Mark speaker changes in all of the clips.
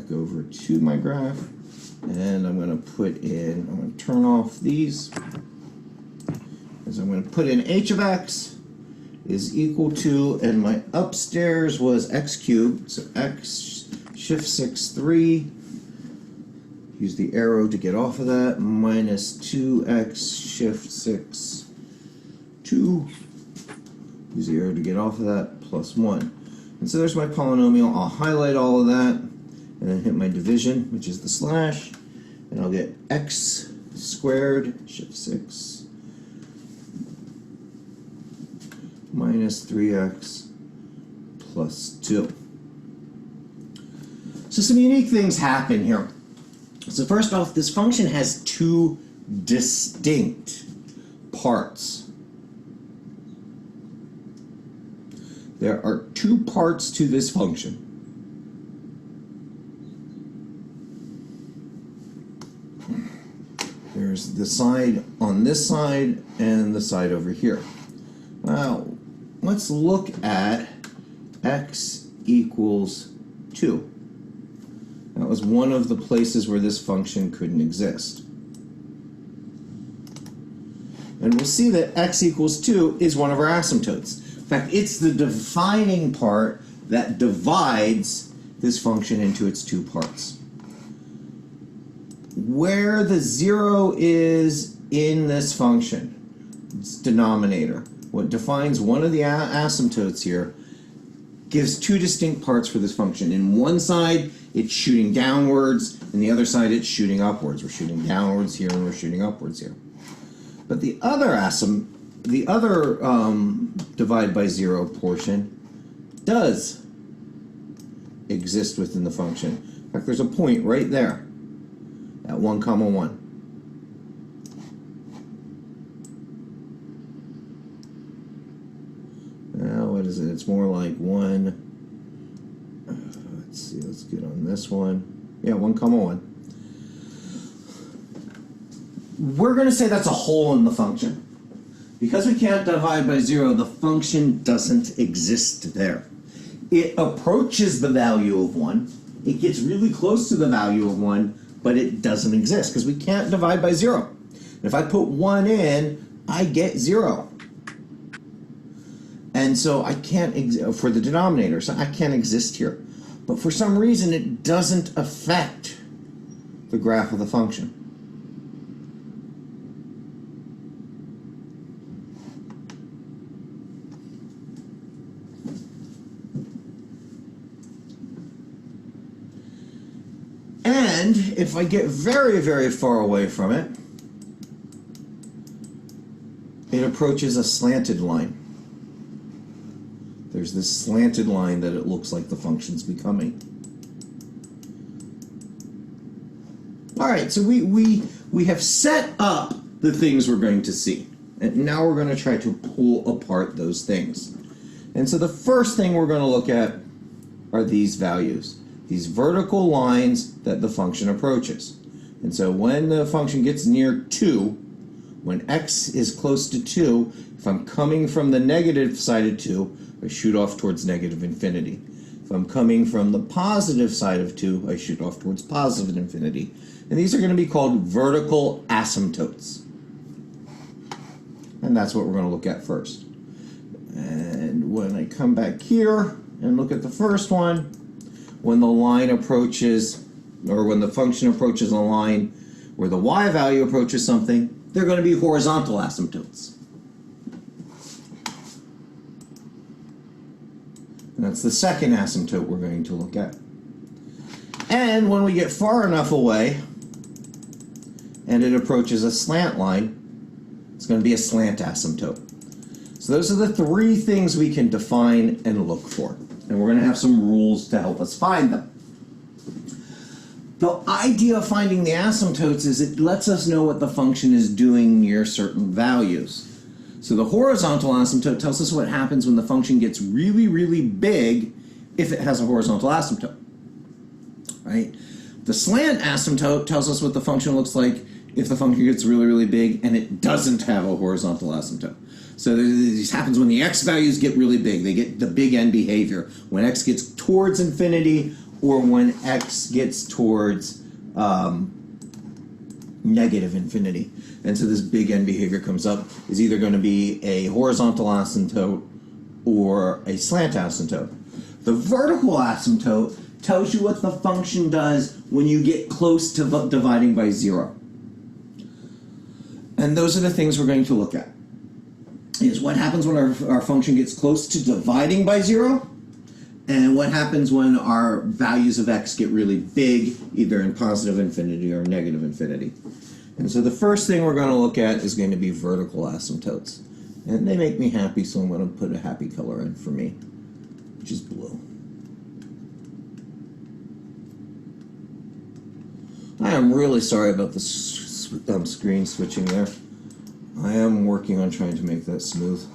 Speaker 1: back over to my graph, and I'm going to turn off these, because I'm going to put in h of x is equal to, and my upstairs was x cubed, so x shift 6, 3, use the arrow to get off of that, minus 2x shift 6, 2, use the arrow to get off of that, plus 1. And so there's my polynomial. I'll highlight all of that, and then hit my division, which is the slash, and I'll get x squared, shift 6, minus 3x plus 2. So some unique things happen here. So first off, this function has two distinct parts. There are two parts to this function. There's the side on this side and the side over here. Now, let's look at x equals 2. That was one of the places where this function couldn't exist. And we'll see that x equals 2 is one of our asymptotes. In fact, it's the defining part that divides this function into its two parts. Where the 0 is in this function, its denominator, what defines one of the asymptotes here, gives two distinct parts for this function. In one side, it's shooting downwards, and the other side, it's shooting upwards. We're shooting downwards here, and we're shooting upwards here. But the other divide by 0 portion does exist within the function. In fact, there's a point right there at 1, 1. Now, what is it? It's more like 1. Let's see, let's get on this one. Yeah, 1, 1. We're going to say that's a hole in the function. Because we can't divide by 0, the function doesn't exist there. It approaches the value of 1. It gets really close to the value of 1, but it doesn't exist because we can't divide by 0. And if I put 1 in, I get 0. And so I can't, for the denominator, so I can't exist here. But for some reason, it doesn't affect the graph of the function. And if I get very, very far away from it, it approaches a slanted line. There's this slanted line that it looks like the function's becoming. All right, so we have set up the things we're going to see. And now we're going to try to pull apart those things. And so the first thing we're going to look at are these values. These vertical lines that the function approaches. And so when the function gets near 2, when x is close to 2, if I'm coming from the negative side of 2, I shoot off towards negative infinity. If I'm coming from the positive side of 2, I shoot off towards positive infinity. And these are going to be called vertical asymptotes. And that's what we're going to look at first. And when I come back here and look at the first one, when the line approaches, or when the function approaches a line where the y value approaches something, they're going to be horizontal asymptotes. And that's the second asymptote we're going to look at. And when we get far enough away, and it approaches a slant line, it's going to be a slant asymptote. So those are the three things we can define and look for. And we're going to have some rules to help us find them. The idea of finding the asymptotes is it lets us know what the function is doing near certain values. So the horizontal asymptote tells us what happens when the function gets really, really big if it has a horizontal asymptote. Right? The slant asymptote tells us what the function looks like if the function gets really, really big and it doesn't have a horizontal asymptote. So this happens when the x values get really big. They get the big N behavior. When x gets towards infinity or when x gets towards negative infinity. And so this big N behavior comes up, is either going to be a horizontal asymptote or a slant asymptote. The vertical asymptote tells you what the function does when you get close to dividing by 0. And those are the things we're going to look at. Is what happens when our function gets close to dividing by 0, and what happens when our values of x get really big, either in positive infinity or negative infinity. And so the first thing we're going to look at is going to be vertical asymptotes. And they make me happy, so I'm going to put a happy color in for me, which is blue. I am really sorry about the screen switching there. I am working on trying to make that smooth.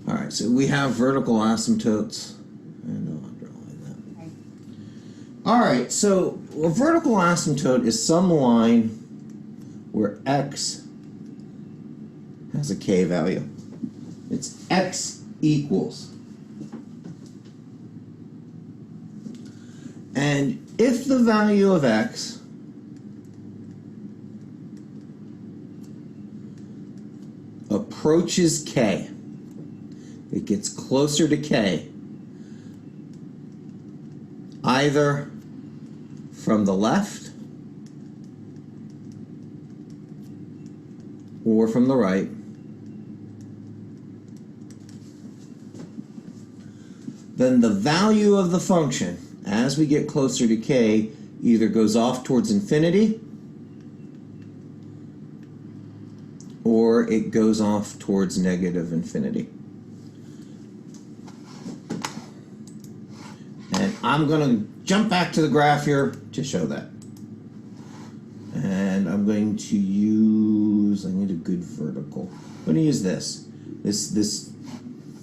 Speaker 1: Alright, so we have vertical asymptotes. And I'll underline that. Alright, so a vertical asymptote is some line where x has a k value. It's x equals. And if the value of x approaches k, it gets closer to k, either from the left or from the right, then the value of the function as we get closer to k either goes off towards infinity or it goes off towards negative infinity. And I'm going to jump back to the graph here to show that. And I'm going to use, I need a good vertical. I'm going to use this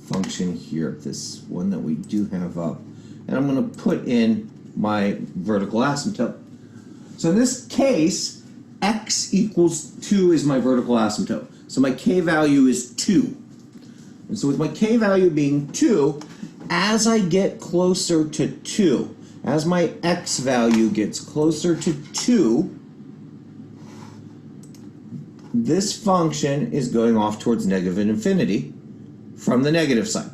Speaker 1: function here, this one that we do have up. And I'm going to put in my vertical asymptote. So in this case, x equals 2 is my vertical asymptote. So my k value is 2. And so with my k value being 2, as I get closer to 2, as my x value gets closer to 2, this function is going off towards negative infinity from the negative side.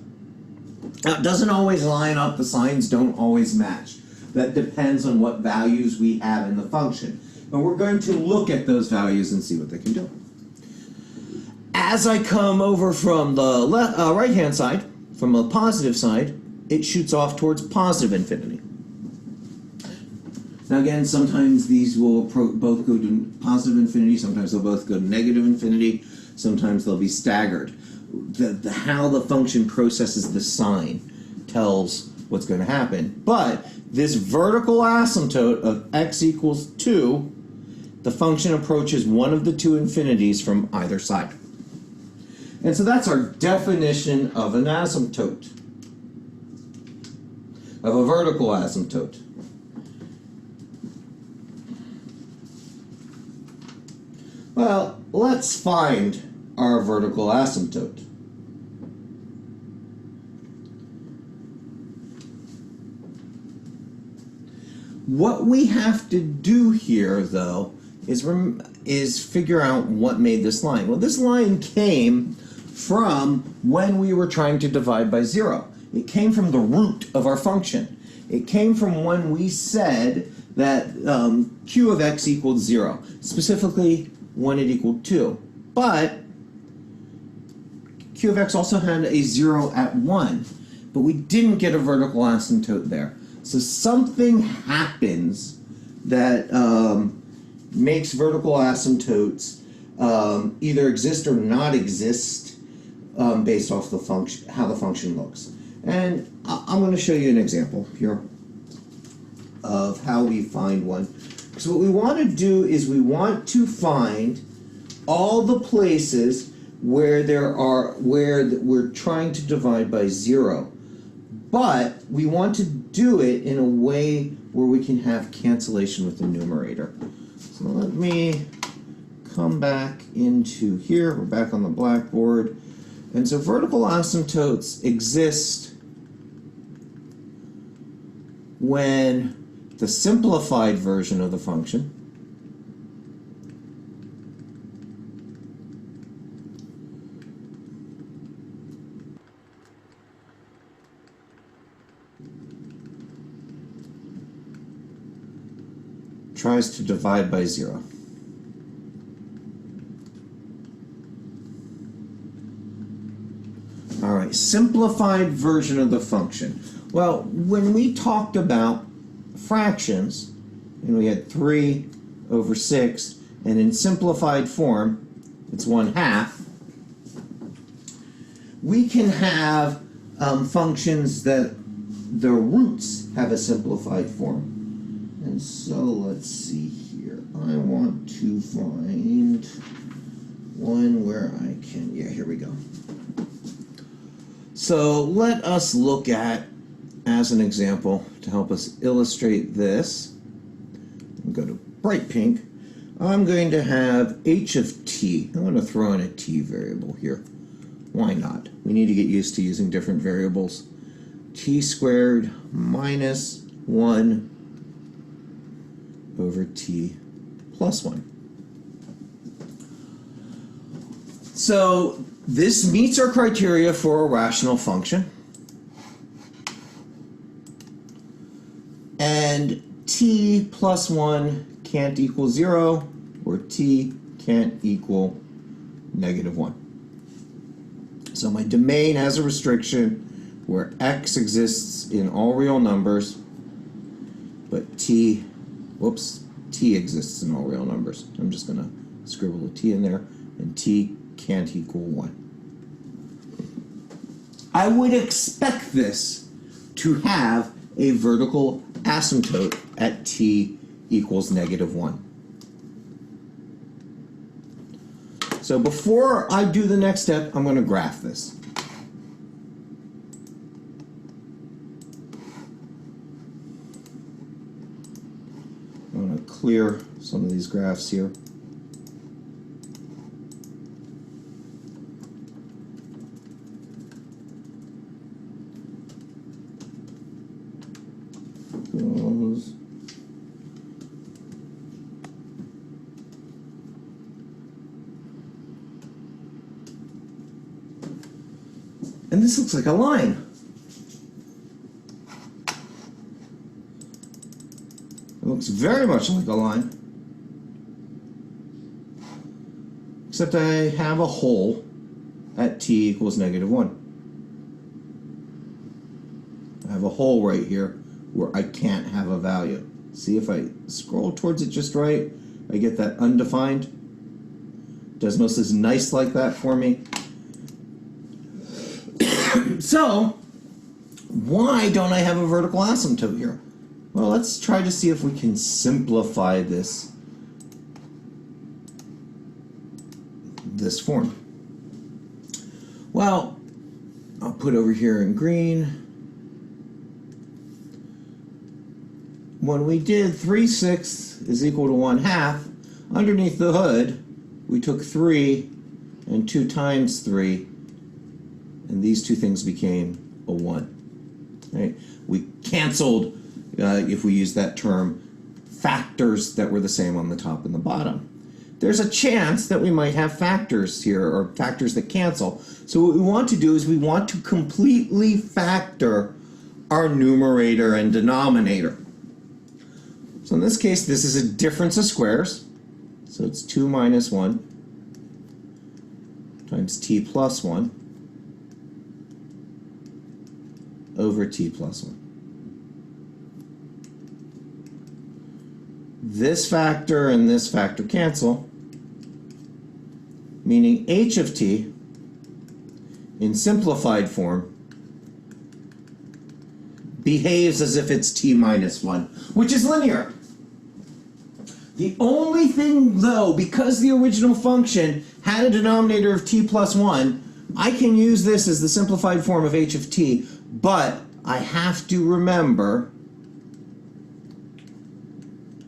Speaker 1: Now, it doesn't always line up, the signs don't always match. That depends on what values we have in the function. But we're going to look at those values and see what they can do. As I come over from the right-hand side, from the positive side, it shoots off towards positive infinity. Now again, sometimes these will both go to positive infinity, sometimes they'll both go to negative infinity, sometimes they'll be staggered. How the function processes the sign tells what's going to happen. But this vertical asymptote of x equals 2, the function approaches one of the two infinities from either side. And so that's our definition of an asymptote, of a vertical asymptote. Well, let's find our vertical asymptote. What we have to do here, though, is figure out what made this line. Well, this line came from when we were trying to divide by 0. It came from the root of our function. It came from when we said that q of x equaled 0, specifically when it equaled 2. But q of x also had a 0 at 1, but we didn't get a vertical asymptote there. So something happens that makes vertical asymptotes either exist or not exist based off the function, how the function looks. And I'm going to show you an example here of how we find one. So what we want to do is we want to find all the places where we're trying to divide by 0. But we want to do it in a way where we can have cancellation with the numerator. So let me come back into here. We're back on the blackboard. And so vertical asymptotes exist when the simplified version of the function tries to divide by 0. All right, simplified version of the function. Well, when we talked about fractions, and we had 3 over 6, and in simplified form, it's 1/2, we can have functions that the roots have a simplified form. And so let's see here. I want to find one where I can, yeah, here we go. So let us look at, as an example, to help us illustrate this, go to bright pink. I'm going to have h of t. I'm going to throw in a t variable here. Why not? We need to get used to using different variables. T squared minus 1 over t plus 1. So this meets our criteria for a rational function. And t plus 1 can't equal 0, or t can't equal -1. So my domain has a restriction where x exists in all real numbers, but t exists in all real numbers. I'm just going to scribble a t in there, and t can't equal 1. I would expect this to have a vertical asymptote at t equals -1. So before I do the next step, I'm going to graph this. I'm going to clear some of these graphs here. Those. And this looks like a line. It looks very much like a line. Except I have a hole at t equals -1. I have a hole right here where I can't have a value. See, if I scroll towards it just right, I get that undefined. Desmos is nice like that for me. So, why don't I have a vertical asymptote here? Well, let's try to see if we can simplify this form. Well, I'll put over here in green. When we did 3/6 is equal to 1/2, underneath the hood, we took 3 and 2 times 3, and these two things became a 1. Right? We canceled, if we use that term, factors that were the same on the top and the bottom. There's a chance that we might have factors here, or factors that cancel. So what we want to do is we want to completely factor our numerator and denominator. So in this case, this is a difference of squares. So it's 2 minus 1 times t plus 1 over t plus 1. This factor and this factor cancel, meaning h of t in simplified form behaves as if it's t minus 1, which is linear. The only thing, though, because the original function had a denominator of t plus 1, I can use this as the simplified form of h of t, but I have to remember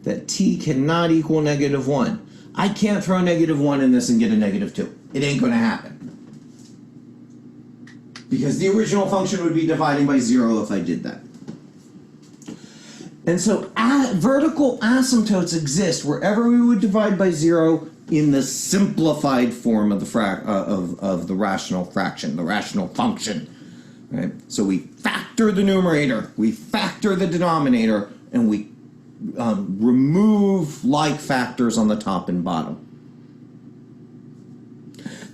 Speaker 1: that t cannot equal -1. I can't throw -1 in this and get a -2. It ain't going to happen. Because the original function would be dividing by 0 if I did that. And so vertical asymptotes exist wherever we would divide by 0 in the simplified form of the rational fraction, the rational function. Right? So we factor the numerator, we factor the denominator, and we remove like factors on the top and bottom.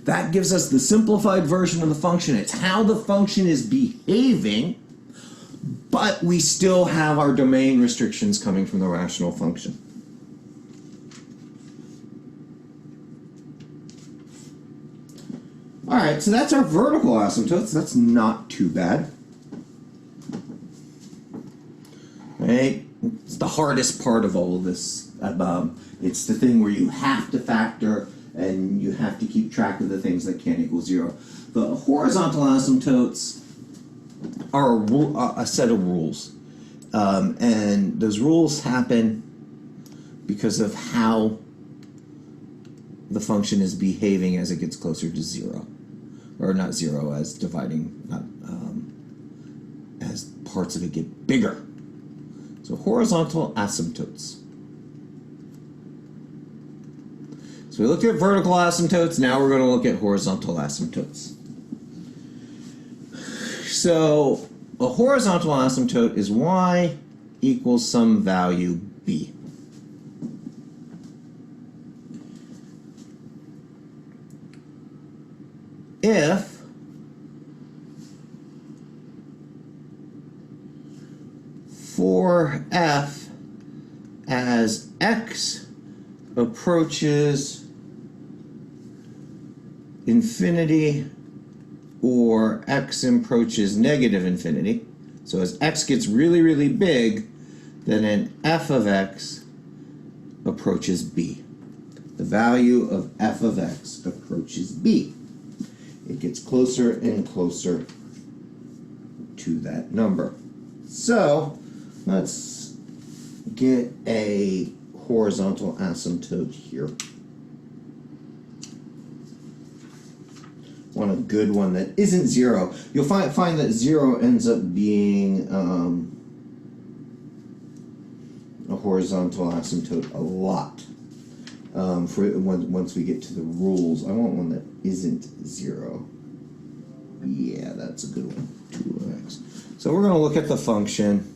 Speaker 1: That gives us the simplified version of the function. It's how the function is behaving, but we still have our domain restrictions coming from the rational function. All right, so that's our vertical asymptotes. That's not too bad. Right? It's the hardest part of all of this. It's the thing where you have to factor and you have to keep track of the things that can't equal 0. The horizontal asymptotes are a set of rules. And those rules happen because of how the function is behaving as it gets closer to 0. Or not 0, as dividing, as parts of it get bigger. So horizontal asymptotes. So we looked at vertical asymptotes, now we're going to look at horizontal asymptotes. So a horizontal asymptote is y equals some value b. If for f as x approaches infinity or x approaches negative infinity, so as x gets really, really big, then an f of x approaches b. The value of f of x approaches b. It gets closer and closer to that number. So let's get a horizontal asymptote here. Want a good one that isn't 0. You'll find that 0 ends up being a horizontal asymptote a lot. Once we get to the rules, I want one that isn't 0. Yeah, that's a good one. 2x. So we're going to look at the function.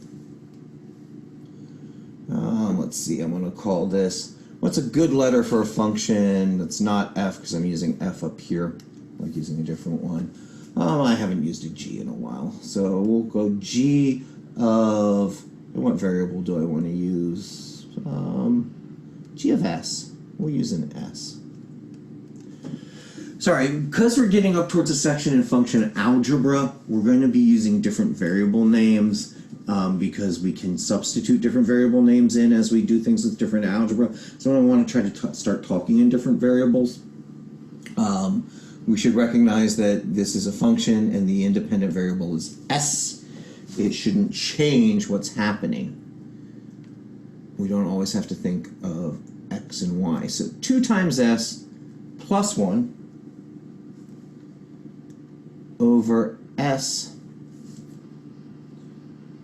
Speaker 1: Let's see, I'm going to call this, what's a good letter for a function that's not f, because I'm using f up here, I like using a different one. I haven't used a g in a while, so we'll go g of, what variable do I want to use? G of s. We'll use an s. Sorry, because we're getting up towards a section in function algebra, we're going to be using different variable names because we can substitute different variable names in as we do things with different algebra. So I want to try to start talking in different variables. We should recognize that this is a function and the independent variable is s. It shouldn't change what's happening. We don't always have to think of x and y. So 2 times s plus 1 over s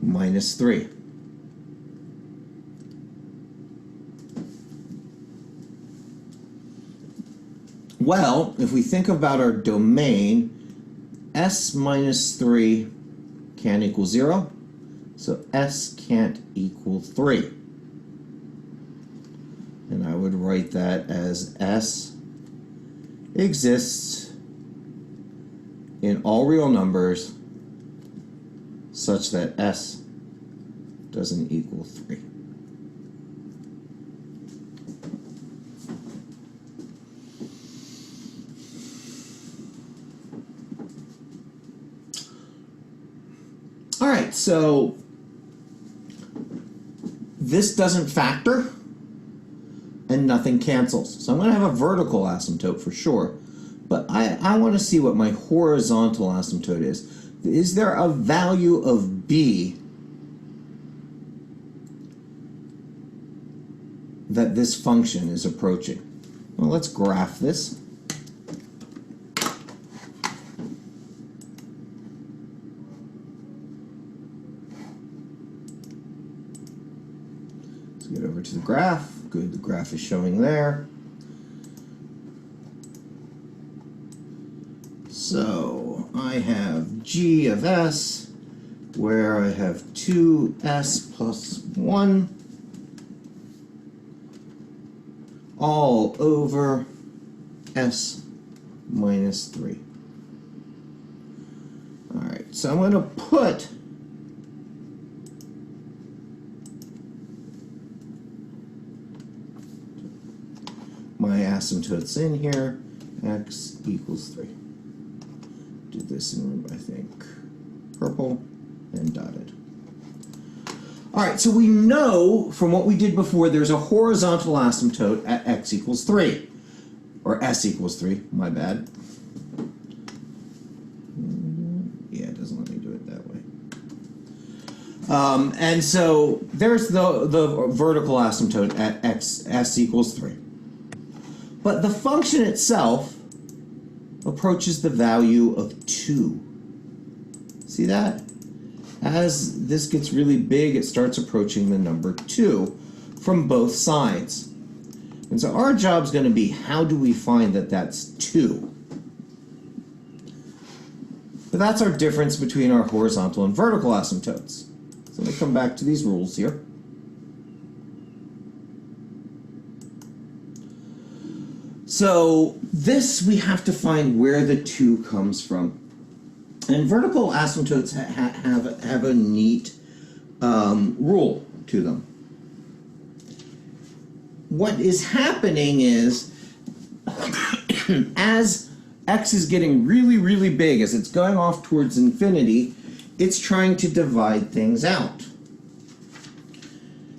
Speaker 1: minus 3. Well, if we think about our domain, s minus 3 can't equal 0, so s can't equal 3. And I would write that as s exists in all real numbers such that s doesn't equal 3. All right, so this doesn't factor and nothing cancels. So I'm going to have a vertical asymptote for sure. But I want to see what my horizontal asymptote is. Is there a value of b that this function is approaching? Well, let's graph this. get over to the graph. Good, the graph is showing there. So I have g of s, where I have 2s plus 1 all over s minus 3. Alright, so I'm going to put my asymptotes in here. X equals 3. Do this in, I think, purple and dotted. Alright, so we know from what we did before there's a horizontal asymptote at x equals 3. Or s equals 3, my bad. Yeah, it doesn't let me do it that way. And so there's the vertical asymptote at s equals 3. But the function itself approaches the value of 2. See that? As this gets really big, it starts approaching the number 2 from both sides. And so our job's going to be, how do we find that that's 2? But that's our difference between our horizontal and vertical asymptotes. So let me come back to these rules here. So this, we have to find where the 2 comes from. And vertical asymptotes have a neat rule to them. What is happening is, as x is getting really, really big, as it's going off towards infinity, it's trying to divide things out.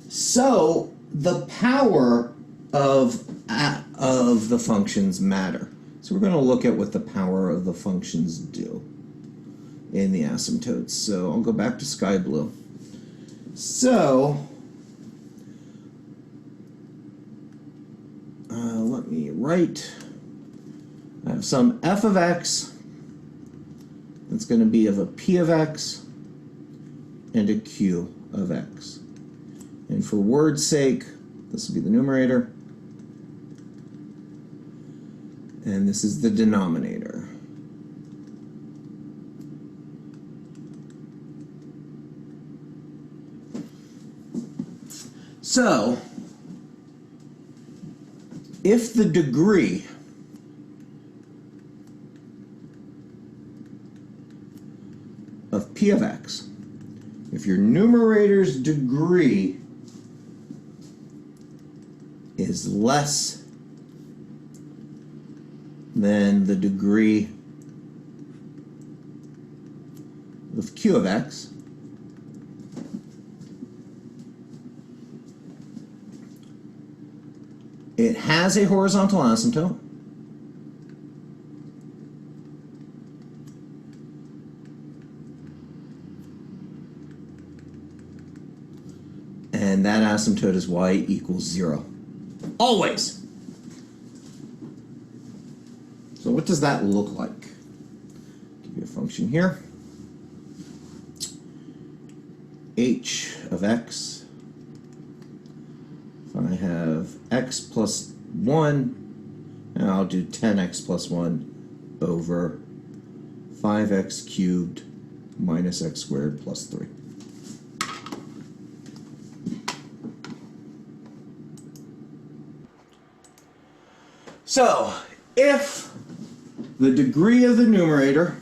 Speaker 1: So the power of the functions matter. So we're going to look at what the power of the functions do in the asymptotes. So I'll go back to sky blue. So let me write, I have some f of x that's going to be of a p of x and a q of x. And for word's sake, this will be the numerator, and this is the denominator. So, if the degree of p of x, if your numerator's degree is less than the degree of q of x, it has a horizontal asymptote, and that asymptote is y equals 0. Always! So what does that look like? Give you a function here. H of x. If I have x plus 1, and I'll do 10x plus 1 over 5x cubed minus x squared plus 3. So, if the degree of the numerator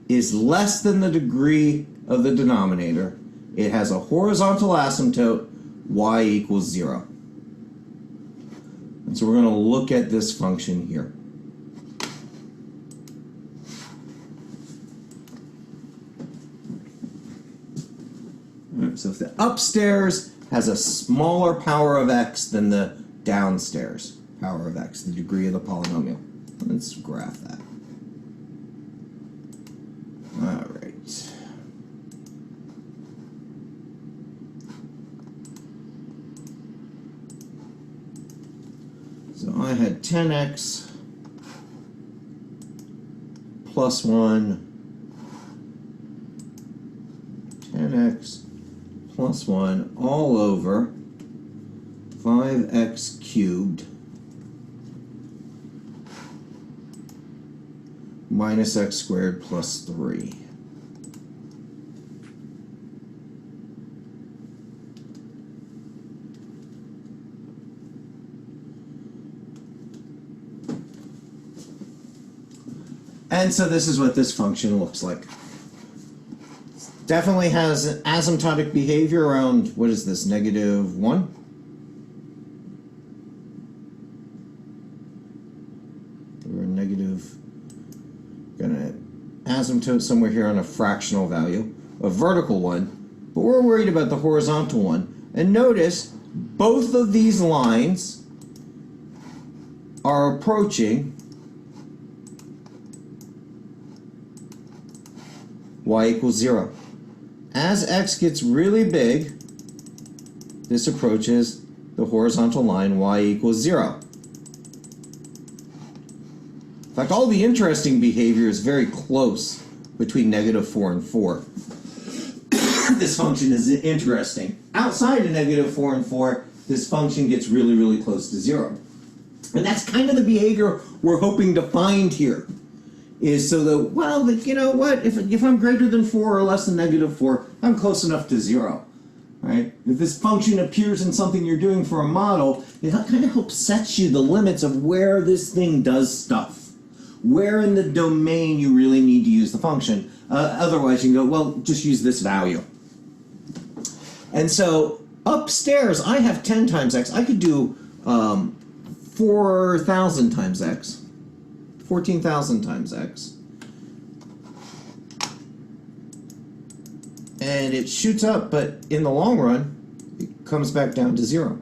Speaker 1: is less than the degree of the denominator, it has a horizontal asymptote, y equals 0. And so we're going to look at this function here. Right, so if the upstairs has a smaller power of x than the downstairs power of x, the degree of the polynomial. Let's graph that. All right. So I had 10x plus 1, 10x plus 1 all over 5x cubed minus x squared plus 3. And so this is what this function looks like. Definitely has an asymptotic behavior around, what is this, -1? Or got an asymptote somewhere here on a fractional value, a vertical one, but we're worried about the horizontal one. And notice, both of these lines are approaching y equals 0. As x gets really big, this approaches the horizontal line y equals 0. In fact, all the interesting behavior is very close between -4 and 4. This function is interesting. Outside of -4 and 4, this function gets really, really close to 0. And that's kind of the behavior we're hoping to find here. Is so that, well, you know what, if I'm greater than 4 or less than -4, I'm close enough to 0, right? If this function appears in something you're doing for a model, it kind of helps set you the limits of where this thing does stuff, where in the domain you really need to use the function. Otherwise, you can go, well, just use this value. And so upstairs, I have 10 times x. I could do 4,000 times x. 14,000 times x. And it shoots up, but in the long run, it comes back down to 0.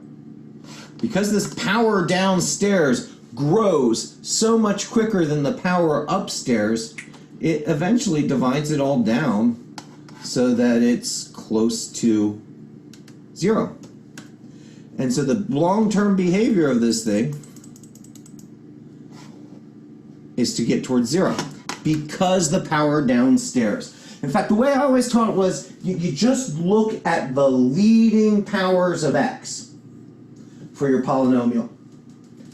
Speaker 1: Because this power downstairs grows so much quicker than the power upstairs, it eventually divides it all down so that it's close to 0. And so the long-term behavior of this thing is to get towards 0 because the power downstairs. In fact, the way I always taught it was you just look at the leading powers of x for your polynomial.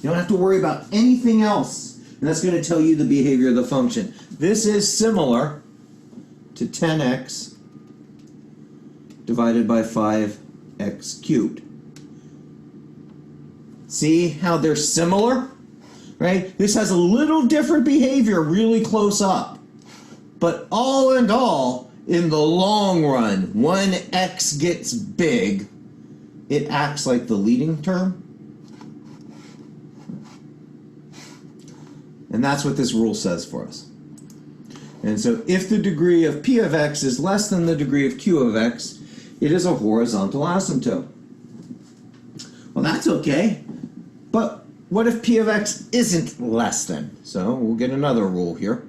Speaker 1: You don't have to worry about anything else, and that's going to tell you the behavior of the function. This is similar to 10x divided by 5x cubed. See how they're similar? Right? This has a little different behavior really close up. But all in all, in the long run, when x gets big, it acts like the leading term. And that's what this rule says for us. And so if the degree of p of x is less than the degree of q of x, it is a horizontal asymptote. Well, that's okay. But what if p of x isn't less than? So we'll get another rule here.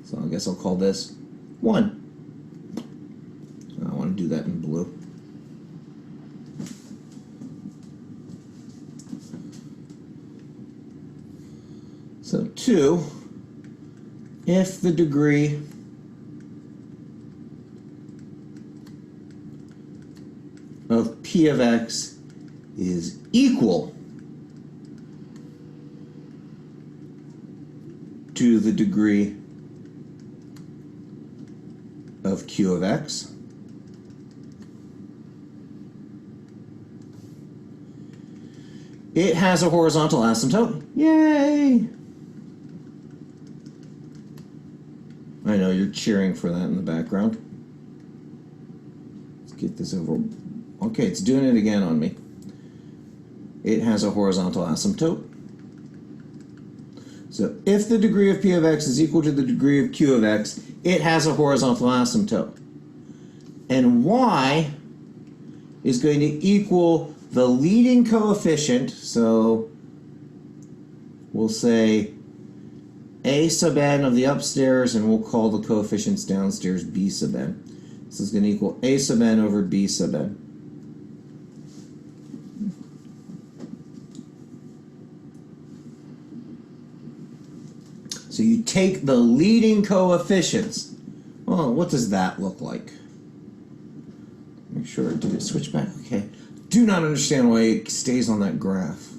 Speaker 1: So I guess I'll call this 1. I want to do that in blue. So 2, if the degree of p of x is equal to the degree of q of x, it has a horizontal asymptote. Yay! I know you're cheering for that in the background. Let's get this over. Okay, it's doing it again on me. It has a horizontal asymptote. So if the degree of p of x is equal to the degree of q of x, it has a horizontal asymptote. And y is going to equal the leading coefficient, so we'll say a sub n of the upstairs, and we'll call the coefficients downstairs b sub n. This is going to equal a sub n over b sub n. So you take the leading coefficients. Well, what does that look like? Make sure, did it switch back? Okay. Do not understand why it stays on that graph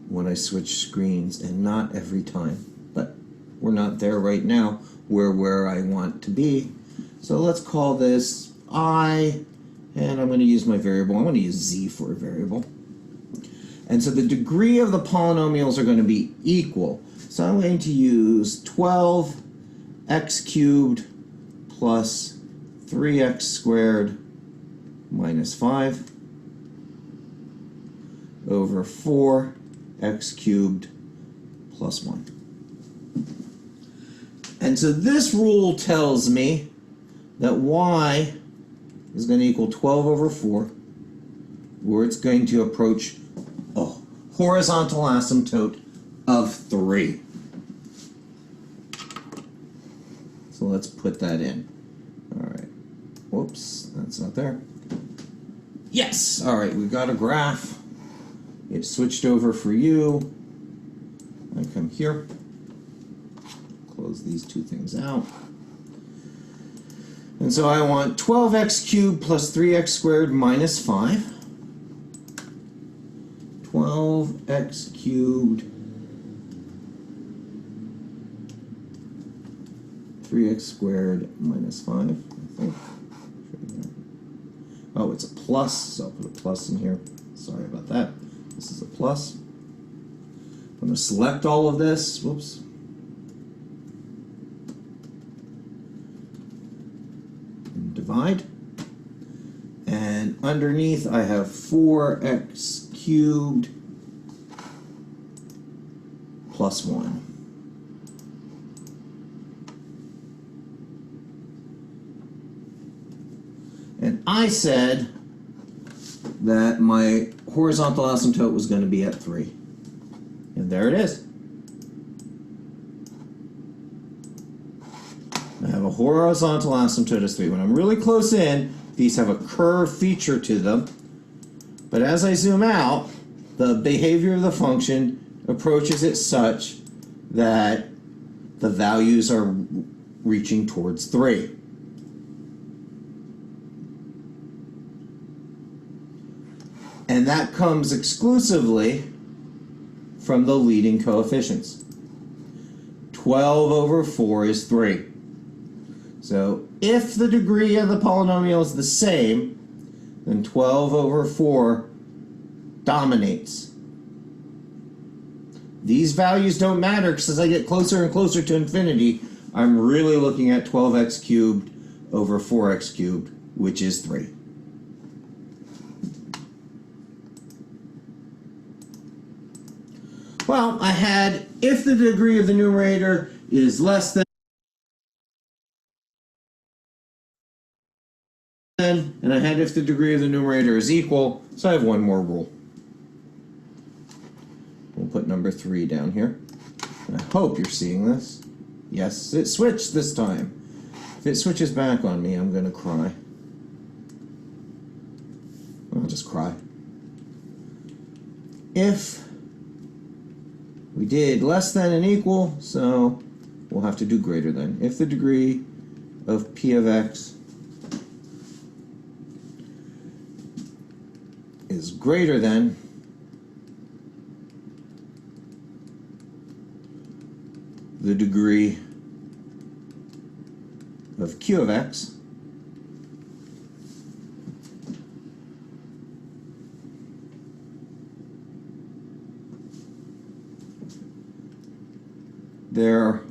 Speaker 1: when I switch screens, and not every time. But we're not there right now. We're where I want to be. So let's call this I, and I'm going to use my variable. I'm going to use z for a variable. And so the degree of the polynomials are going to be equal. So I'm going to use 12x cubed plus 3x squared minus 5 over 4x cubed plus 1. And so this rule tells me that y is going to equal 12 over 4, where it's going to approach a horizontal asymptote of 3. So let's put that in. All right. Whoops, that's not there. Yes! All right, we've got a graph. It switched over for you. I come here. Close these two things out. And so I want 12x cubed plus 3x squared minus 5. 12x cubed 3x squared minus 5, I think. Oh, it's a plus, so I'll put a plus in here. Sorry about that. This is a plus. I'm going to select all of this. Whoops. And divide. And underneath I have 4x cubed plus 1. And I said that my horizontal asymptote was going to be at 3. And there it is. I have a horizontal asymptote as 3. When I'm really close in, these have a curved feature to them. But as I zoom out, the behavior of the function approaches it such that the values are reaching towards 3. And that comes exclusively from the leading coefficients. 12 over 4 is 3. So if the degree of the polynomial is the same, then 12 over 4 dominates. These values don't matter because as I get closer and closer to infinity, I'm really looking at 12x cubed over 4x cubed, which is 3. Well, I had if the degree of the numerator is less than, and I had if the degree of the numerator is equal, so I have one more rule. We'll put number 3 down here. And I hope you're seeing this. Yes, it switched this time. If it switches back on me, I'm going to cry. I'll just cry. If we did less than and equal, so we'll have to do greater than. If the degree of p of x is greater than the degree of q of x, there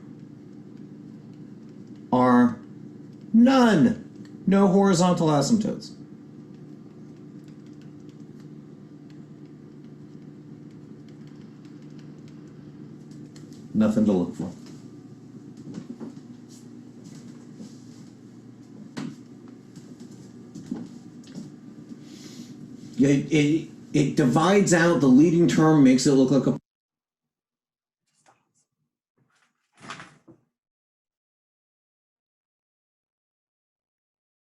Speaker 1: are no horizontal asymptotes. Nothing to look for. It divides out the leading term, makes it look like a